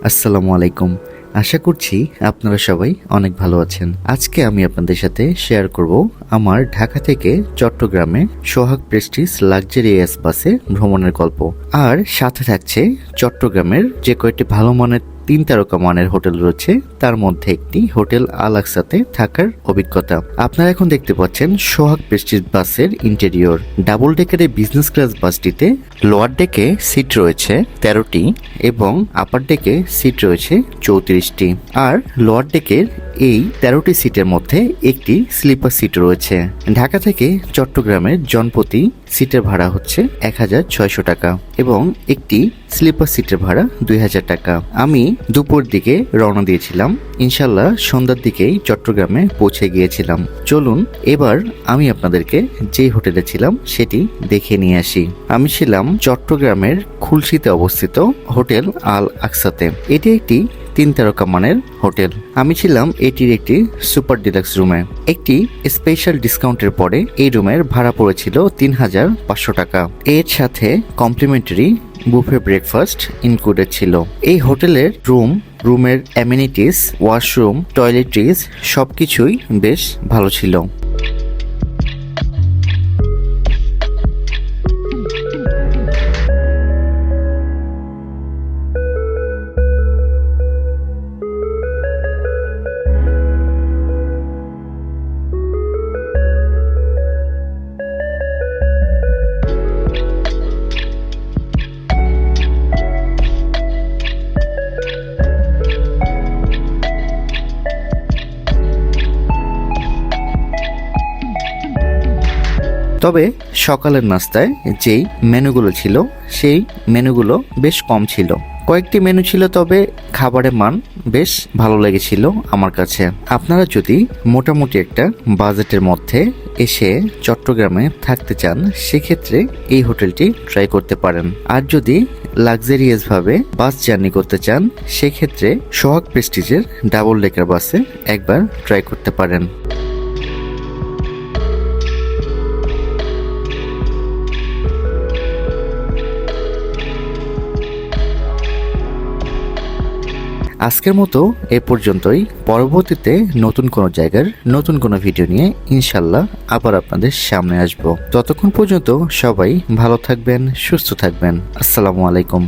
আসসালামু আলাইকুম। আশা করছি আপনারা সবাই অনেক ভালো আছেন। আজকে আমি আপনাদের সাথে শেয়ার করব আমার ঢাকা থেকে চট্টগ্রামে সোহাগ প্রেস্টিজ লাক্সারিয়াস বাসে ভ্রমণের গল্প। আর সাথে থাকছে চট্টগ্রামের যে কয়েকটি ভালো মানের 3 তারকা মানের হোটেল রয়েছে, তার মধ্যে একটি হোটেল আল আকসাতে থাকার অভিজ্ঞতা। আপনারা এখন দেখতে পাচ্ছেন সোহাগ প্রেস্টিজ বাসের ইন্টেরিয়র। ডাবল ডেকারের বিজনেস ক্লাস বাসটিতে লোয়ার ডেকে সিট রয়েছে 13টি এবং আপার ডেকে সিট রয়েছে 34টি। আর লোয়ার ডেকের এই 13টি সিটের মধ্যে একটি স্লিপার সিট রয়েছে। ঢাকা থেকে চট্টগ্রামের জনপ্রতি সিটের ভাড়া হচ্ছে 1600 টাকা এবং একটি স্লিপার সিটের ভাড়া 2000 টাকা। আমি দুপুর দিকে রওনা দিয়েছিলাম, ইনশাল্লাহ সন্ধ্যার দিকেই চট্টগ্রামে পৌঁছে গিয়েছিলাম। চলুন এবার আমি আপনাদেরকে যে হোটেলে ছিলাম সেটি দেখে নিয়ে আসি। আমি ছিলাম চট্টগ্রামের খুলশীতে অবস্থিত হোটেল আল আকসাতে। এটি একটি 3 তারকা মানের হোটেল। আমি ছিলাম এটির একটি সুপার ডিলাক্স রুমে। একটি স্পেশাল ডিসকাউন্টের পরে এই রুমের ভাড়া পড়েছিল 3500 টাকা। এর সাথে কমপ্লিমেন্টারি বুফে ব্রেকফাস্ট ইনক্লুডেড ছিল। এই হোটেলের রুমের অ্যামিনিটিস, ওয়াশরুম, টয়লেট্রিজ সবকিছুই বেশ ভালো ছিল। তবে সকালের নাস্তায় যেই মেনুগুলো ছিল সেই মেনুগুলো বেশ কম ছিল। কয়েকটি মেনু ছিল, তবে খাবারের মান বেশ ভালো লেগেছিল আমার কাছে। আপনারা যদি মোটামুটি একটা বাজেটের মধ্যে এসে চট্টগ্রামে থাকতে চান, সেক্ষেত্রে এই হোটেলটি ট্রাই করতে পারেন। আর যদি লাক্সারিয়াস ভাবে বাস জার্নি করতে চান, সেক্ষেত্রে সোহাগ প্রেস্টিজের ডাবল ডেকার বাসে একবার ট্রাই করতে পারেন। আজকের মতো এ পর্যন্তই। পরবর্তীতে নতুন কোনো জায়গার নতুন কোনো ভিডিও নিয়ে ইনশাল্লাহ আবার আপনাদের সামনে আসব। ততক্ষণ পর্যন্ত সবাই ভালো থাকবেন, সুস্থ থাকবেন। আসসালামু আলাইকুম।